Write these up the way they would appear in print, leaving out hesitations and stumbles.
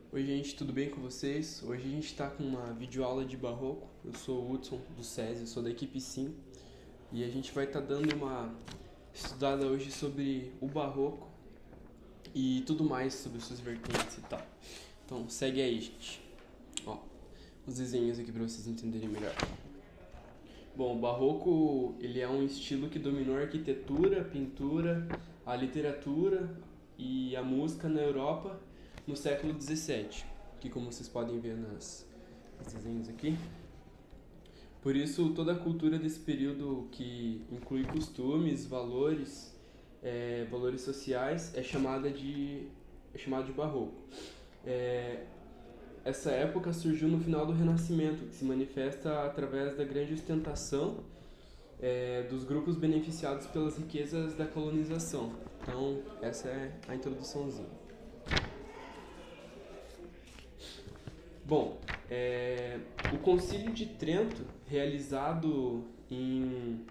Oi gente, tudo bem com vocês? Hoje a gente está com uma videoaula de barroco. Eu sou o Hudson do SESI, eu sou da equipe 5 e a gente vai estar dando uma estudada hoje sobre o barroco e tudo mais sobre suas vertentes e tal. Então segue aí, gente. Ó, os desenhos aqui para vocês entenderem melhor. Bom, o barroco ele é um estilo que dominou a arquitetura, a pintura, a literatura e a música na Europa no século XVII, que como vocês podem ver nos desenhos aqui. Por isso, toda a cultura desse período que inclui costumes, valores, valores sociais, é chamado de barroco. É, Essa época surgiu no final do Renascimento, que se manifesta através da grande ostentação dos grupos beneficiados pelas riquezas da colonização. Então, essa é a introduçãozinha. Bom, o Concílio de Trento, realizado em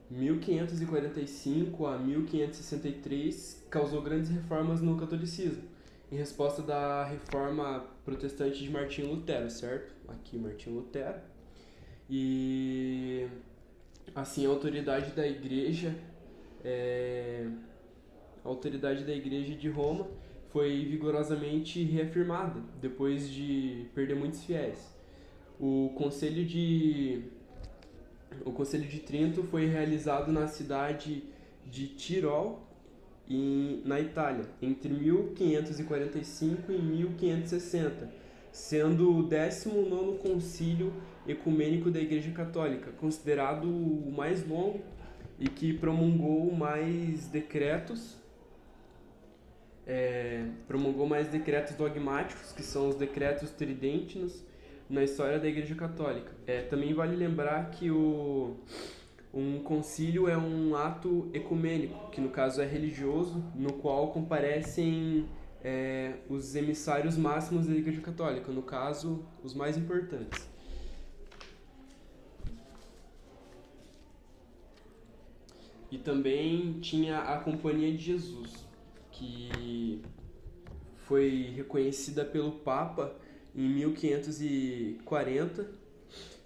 1545 a 1563, causou grandes reformas no catolicismo, em resposta da reforma protestante de Martinho Lutero, certo? Aqui, Martinho Lutero. E, assim, é, a autoridade da Igreja de Roma foi vigorosamente reafirmada depois de perder muitos fiéis. O Conselho de, o Conselho de Trento foi realizado na cidade de Tirol, na Itália, entre 1545 e 1560, sendo o 19º concílio ecumênico da Igreja Católica, considerado o mais longo e que promulgou mais decretos dogmáticos, que são os decretos tridentinos, na história da Igreja Católica. Também vale lembrar que um concílio é um ato ecumênico, que no caso é religioso, no qual comparecem os emissários máximos da Igreja Católica, no caso, os mais importantes. E também tinha a Companhia de Jesus, que foi reconhecida pelo Papa em 1540.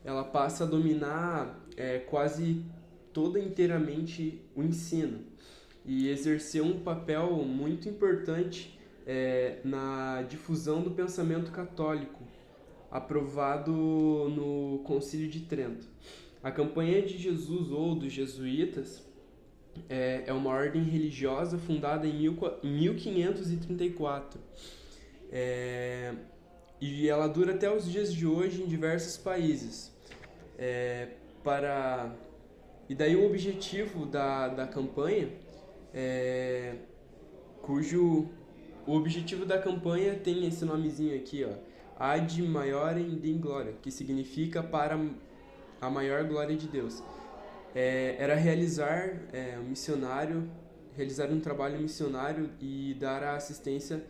Ela passa a dominar quase toda inteiramente o ensino e exerceu um papel muito importante na difusão do pensamento católico, aprovado no Concílio de Trento. A Companhia de Jesus ou dos Jesuítas é uma ordem religiosa fundada em 1534. E ela dura até os dias de hoje em diversos países. É, para E daí o objetivo da campanha, cujo o objetivo da campanha tem esse nomezinho aqui, ó, Ad Maiorem Dei Gloria, que significa para a maior glória de Deus. Era realizar um trabalho missionário e dar assistência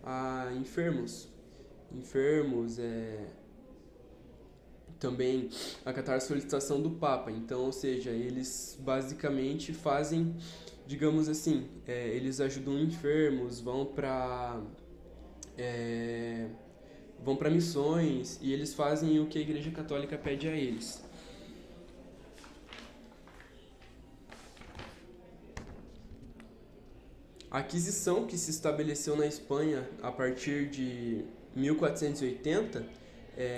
a enfermos, também acatar a solicitação do Papa. Então, ou seja, eles basicamente fazem, digamos assim, eles ajudam enfermos, vão para missões e eles fazem o que a Igreja Católica pede a eles. A aquisição que se estabeleceu na Espanha a partir de 1480,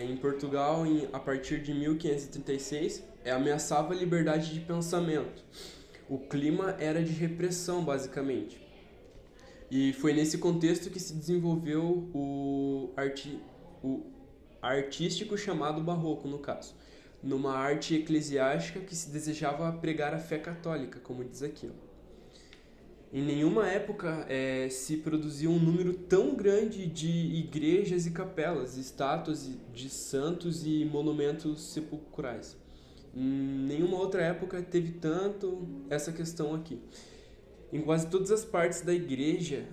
em Portugal a partir de 1536, ameaçava a liberdade de pensamento. O clima era de repressão, basicamente. E foi nesse contexto que se desenvolveu o artístico chamado barroco, no caso. Numa arte eclesiástica que se desejava pregar a fé católica, como diz aqui. Em nenhuma época se produziu um número tão grande de igrejas e capelas, estátuas de santos e monumentos sepulcrais. Em nenhuma outra época teve tanto essa questão aqui. Em quase todas as partes da igreja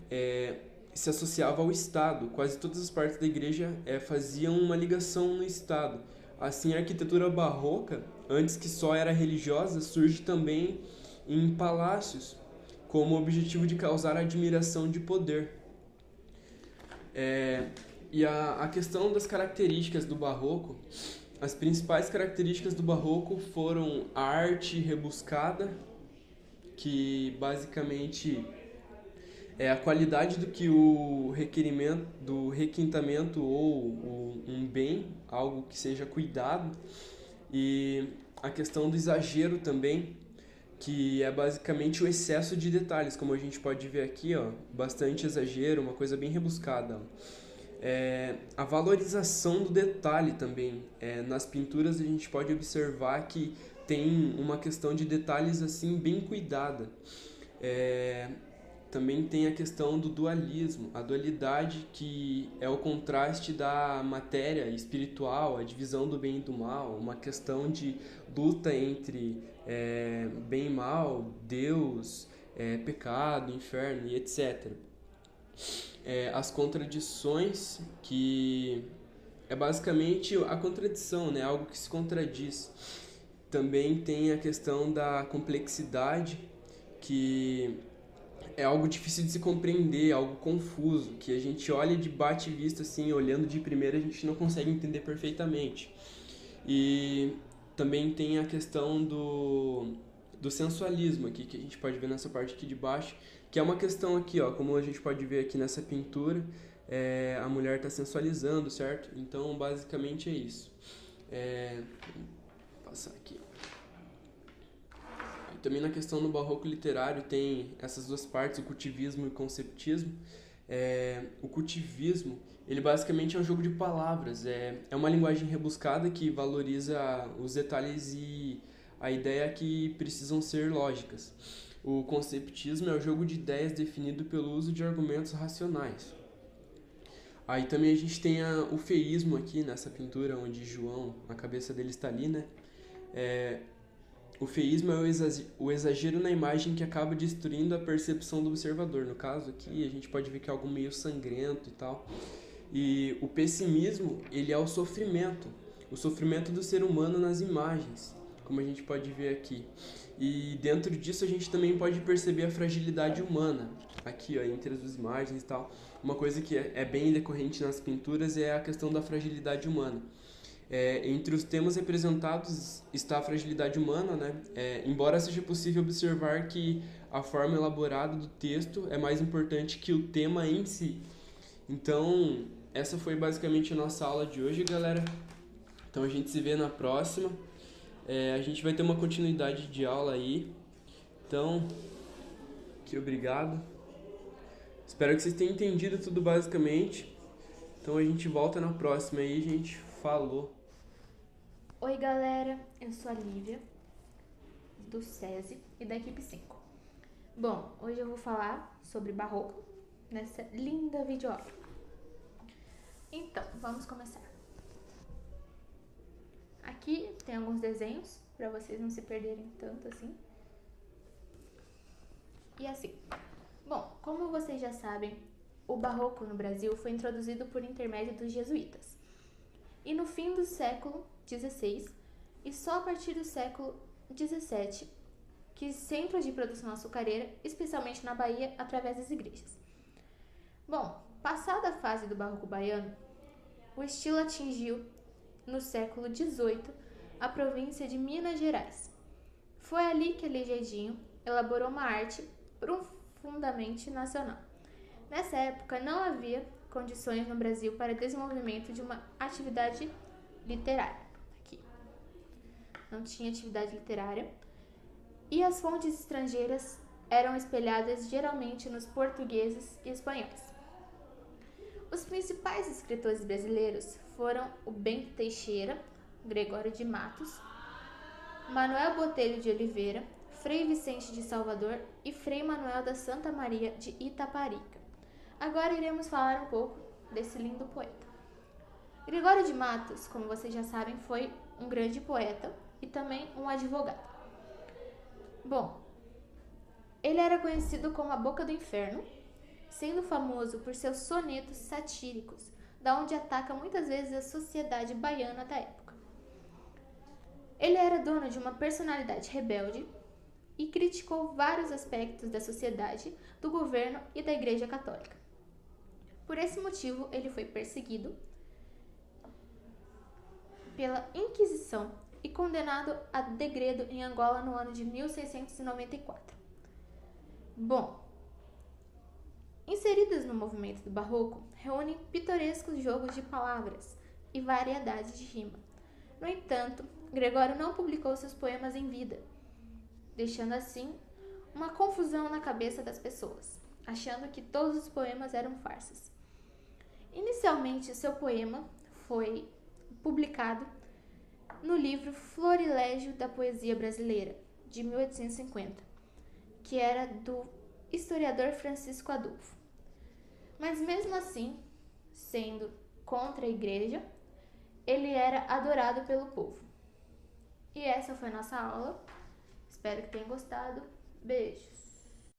se associava ao Estado. Quase todas as partes da igreja faziam uma ligação no Estado. Assim, a arquitetura barroca, antes que só era religiosa, surge também em palácios, como objetivo de causar admiração de poder. E a questão das características do barroco, as principais características do barroco foram a arte rebuscada, que basicamente é a qualidade do que o requerimento, do requintamento ou um bem, algo que seja cuidado, e a questão do exagero também, que é basicamente o excesso de detalhes, como a gente pode ver aqui, ó, bastante exagero, uma coisa bem rebuscada. A valorização do detalhe também. Nas pinturas a gente pode observar que tem uma questão de detalhes assim bem cuidada. Também tem a questão do dualismo, a dualidade que é o contraste da matéria espiritual, a divisão do bem e do mal, uma questão de luta entre bem e mal, Deus, pecado, inferno e etc. As contradições, que é basicamente a contradição, né? Algo que se contradiz. Também tem a questão da complexidade, que é algo difícil de se compreender, algo confuso, que a gente olha de bate e vista, assim, olhando de primeira, a gente não consegue entender perfeitamente. E também tem a questão do sensualismo aqui, que a gente pode ver nessa parte aqui de baixo, que é uma questão aqui, ó, como a gente pode ver aqui nessa pintura, a mulher está sensualizando, certo? Então, basicamente é isso. Vou passar aqui. Também na questão do barroco literário tem essas duas partes, o cultivismo e o conceptismo. O cultivismo, ele basicamente é um jogo de palavras, é uma linguagem rebuscada que valoriza os detalhes e a ideia que precisam ser lógicas. O conceptismo é o jogo de ideias definido pelo uso de argumentos racionais. Aí também a gente tem o feísmo aqui nessa pintura, onde João, a cabeça dele está ali, né? O feísmo é o exagero na imagem que acaba destruindo a percepção do observador. No caso aqui, a gente pode ver que é algo meio sangrento e tal. E o pessimismo, ele é o sofrimento do ser humano nas imagens, como a gente pode ver aqui. E dentro disso a gente também pode perceber a fragilidade humana, aqui ó, entre as imagens e tal. Uma coisa que é bem decorrente nas pinturas é a questão da fragilidade humana. Entre os temas representados está a fragilidade humana, né? Embora seja possível observar que a forma elaborada do texto é mais importante que o tema em si. Então, essa foi basicamente a nossa aula de hoje, galera. Então, a gente se vê na próxima. A gente vai ter uma continuidade de aula aí. Então, que obrigado. Espero que vocês tenham entendido tudo basicamente. Então, a gente volta na próxima aí, gente. Falou! Oi galera, eu sou a Lívia, do SESI e da equipe 5. Bom, hoje eu vou falar sobre barroco nessa linda videoaula. Então, vamos começar. Aqui tem alguns desenhos, para vocês não se perderem tanto assim. E assim, bom, como vocês já sabem, o barroco no Brasil foi introduzido por intermédio dos jesuítas. E no fim do século XVI, e só a partir do século XVII, que centros de produção açucareira, especialmente na Bahia, através das igrejas. Bom, passada a fase do barroco baiano, o estilo atingiu, no século XVIII, a província de Minas Gerais. Foi ali que Elie Gedinho elaborou uma arte profundamente nacional. Nessa época não havia condições no Brasil para desenvolvimento de uma atividade literária. Aqui. Não tinha atividade literária. E as fontes estrangeiras eram espelhadas geralmente nos portugueses e espanhóis. Os principais escritores brasileiros foram o Bento Teixeira, Gregório de Matos, Manuel Botelho de Oliveira, Frei Vicente de Salvador e Frei Manuel da Santa Maria de Itaparica. Agora iremos falar um pouco desse lindo poeta. Gregório de Matos, como vocês já sabem, foi um grande poeta e também um advogado. Bom, ele era conhecido como a Boca do Inferno, sendo famoso por seus sonetos satíricos, da onde ataca muitas vezes a sociedade baiana da época. Ele era dono de uma personalidade rebelde e criticou vários aspectos da sociedade, do governo e da Igreja Católica. Por esse motivo, ele foi perseguido pela Inquisição e condenado a degredo em Angola no ano de 1694. Bom, inseridas no movimento do Barroco, reúnem pitorescos jogos de palavras e variedade de rima. No entanto, Gregório não publicou seus poemas em vida, deixando assim uma confusão na cabeça das pessoas, achando que todos os poemas eram farsas. Inicialmente, seu poema foi publicado no livro Florilégio da Poesia Brasileira, de 1850, que era do historiador Francisco Adolfo. Mas mesmo assim, sendo contra a igreja, ele era adorado pelo povo. E essa foi nossa aula. Espero que tenham gostado. Beijos!